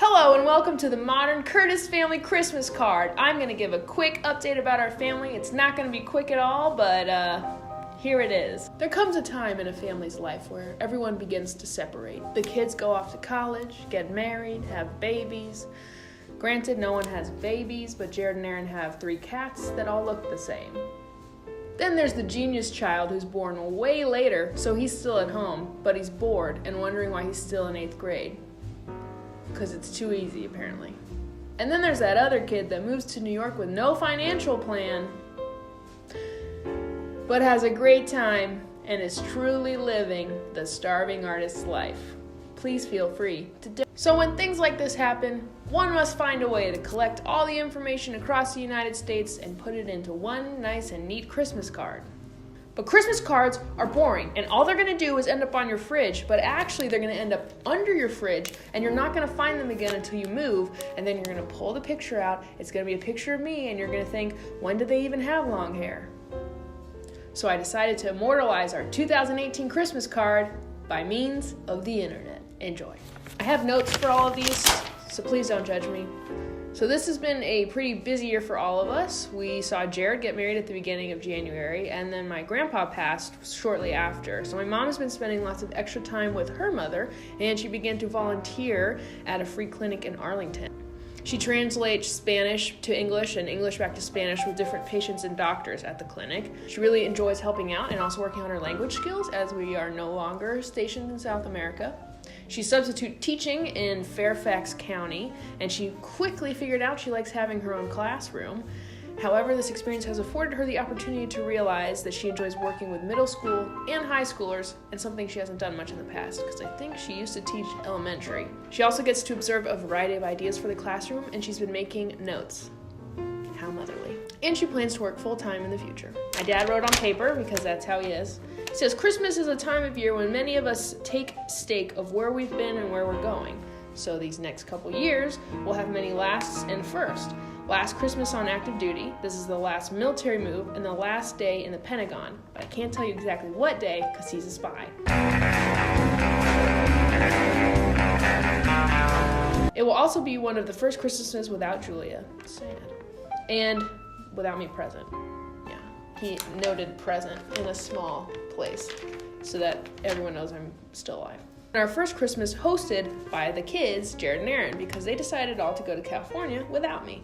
Hello and welcome to the Modern Curtis Family Christmas Card. I'm going to give a quick update about our family. It's not going to be quick at all, but here it is. There comes a time in a family's life where everyone begins to separate. The kids go off to college, get married, have babies. Granted, no one has babies, but Jared and Aaron have 3 cats that all look the same. Then there's the genius child who's born way later, so he's still at home, but he's bored and wondering why he's still in 8th grade. Because it's too easy, apparently. And then there's that other kid that moves to New York with no financial plan, but has a great time and is truly living the starving artist's life. Please feel free to So when things like this happen, one must find a way to collect all the information across the United States and put it into one nice and neat Christmas card. But Christmas cards are boring, and all they're going to do is end up on your fridge, but actually they're going to end up under your fridge, and you're not going to find them again until you move, and then you're going to pull the picture out. It's going to be a picture of me, and you're going to think, when did they even have long hair? So I decided to immortalize our 2018 Christmas card by means of the internet. Enjoy. I have notes for all of these, so please don't judge me. So this has been a pretty busy year for all of us. We saw Jared get married at the beginning of January, and then my grandpa passed shortly after. So my mom has been spending lots of extra time with her mother, and she began to volunteer at a free clinic in Arlington. She translates Spanish to English and English back to Spanish with different patients and doctors at the clinic. She really enjoys helping out and also working on her language skills as we are no longer stationed in South America. She's substitute teaching in Fairfax County, and she quickly figured out she likes having her own classroom. However, this experience has afforded her the opportunity to realize that she enjoys working with middle school and high schoolers, and something she hasn't done much in the past, because I think she used to teach elementary. She also gets to observe a variety of ideas for the classroom, and she's been making notes. How motherly. And she plans to work full-time in the future. My dad wrote on paper, because that's how he is. He says, Christmas is a time of year when many of us take stock of where we've been and where we're going. So these next couple years, we'll have many lasts and firsts. Last Christmas on active duty, this is the last military move, and the last day in the Pentagon. But I can't tell you exactly what day, because he's a spy. It will also be one of the first Christmases without Julia. Sad. And without me present. Yeah, he noted present in a small place so that everyone knows I'm still alive. And our first Christmas hosted by the kids, Jared and Aaron, because they decided all to go to California without me.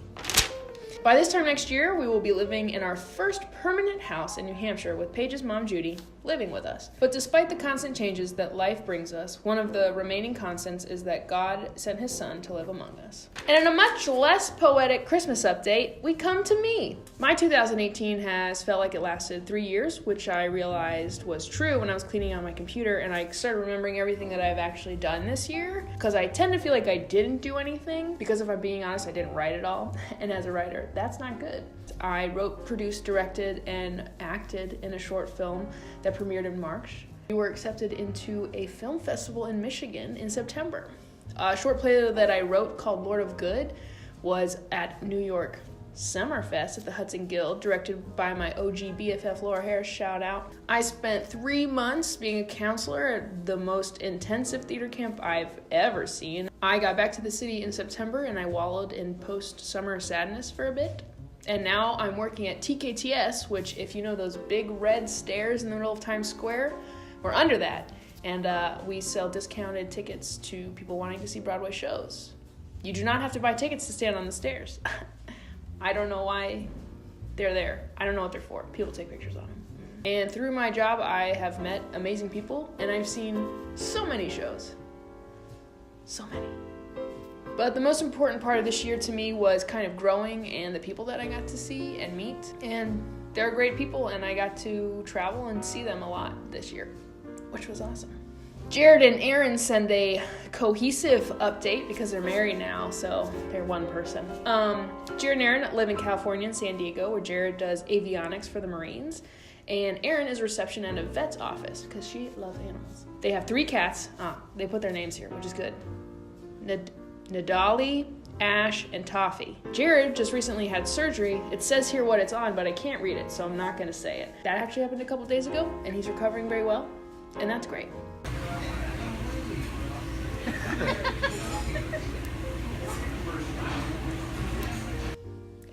By this time next year, we will be living in our first permanent house in New Hampshire with Paige's mom, Judy, living with us. But despite the constant changes that life brings us, one of the remaining constants is that God sent his son to live among us. And in a much less poetic Christmas update, we come to me. My 2018 has felt like it lasted 3 years, which I realized was true when I was cleaning out my computer, and I started remembering everything that I've actually done this year, because I tend to feel like I didn't do anything, because if I'm being honest, I didn't write it all, and as a writer, that's not good. I wrote, produced, directed, and acted in a short film that premiered in March. We were accepted into a film festival in Michigan in September. A short play that I wrote called Lord of Good was at New York Summerfest at the Hudson Guild, directed by my OG BFF Laura Harris, shout out. I spent 3 months being a counselor at the most intensive theater camp I've ever seen. I got back to the city in September and I wallowed in post-summer sadness for a bit. And now I'm working at TKTS, which, if you know those big red stairs in the middle of Times Square, we're under that. And we sell discounted tickets to people wanting to see Broadway shows. You do not have to buy tickets to stand on the stairs. I don't know why they're there. I don't know what they're for. People take pictures on them. And through my job, I have met amazing people, and I've seen so many shows. So many. But the most important part of this year to me was kind of growing and the people that I got to see and meet. And they're great people, and I got to travel and see them a lot this year, which was awesome. Jared and Aaron send a cohesive update because they're married now, so they're one person. Jared and Aaron live in California and San Diego, where Jared does avionics for the Marines, and Aaron is reception at a vet's office because she loves animals. They have 3 cats. They put their names here, which is good. Nadali, Ash, and Toffee. Jared just recently had surgery. It says here what it's on, but I can't read it, so I'm not going to say it. That actually happened a couple days ago, and he's recovering very well, and that's great.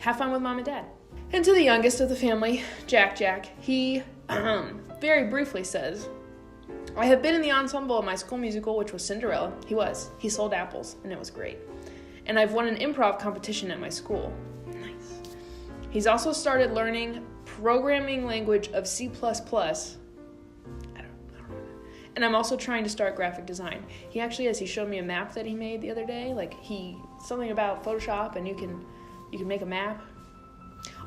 have fun with mom and dad. And to the youngest of the family, Jack, he very briefly says, I have been in the ensemble of my school musical, which was Cinderella. He sold apples, and it was great. And I've won an improv competition at my school. Nice. He's also started learning programming language of C++. I don't know. And I'm also trying to start graphic design. He actually has. He showed me a map that he made the other day. Like something about Photoshop, and you can make a map.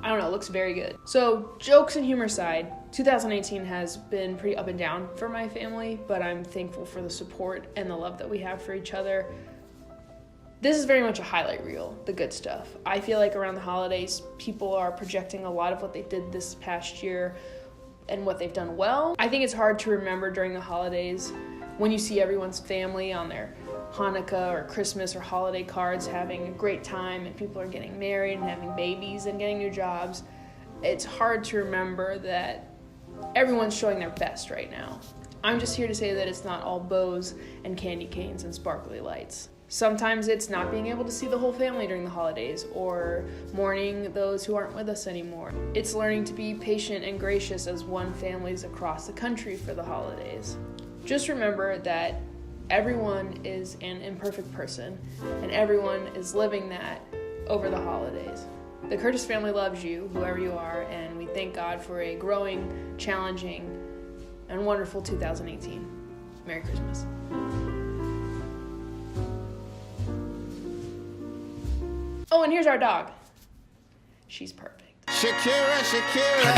I don't know, it looks very good. So, jokes and humor aside, 2018 has been pretty up and down for my family, but I'm thankful for the support and the love that we have for each other. This is very much a highlight reel, the good stuff. I feel like around the holidays, people are projecting a lot of what they did this past year and what they've done well. I think it's hard to remember during the holidays when you see everyone's family on their Hanukkah or Christmas or holiday cards having a great time, and people are getting married and having babies and getting new jobs. It's hard to remember that everyone's showing their best right now. I'm just here to say that it's not all bows and candy canes and sparkly lights. Sometimes it's not being able to see the whole family during the holidays or mourning those who aren't with us anymore. It's learning to be patient and gracious as one families across the country for the holidays. Just remember that everyone is an imperfect person, and everyone is living that over the holidays. The Curtis family loves you, whoever you are, and we thank God for a growing, challenging, and wonderful 2018. Merry Christmas. Oh, and here's our dog. She's perfect. Shakira.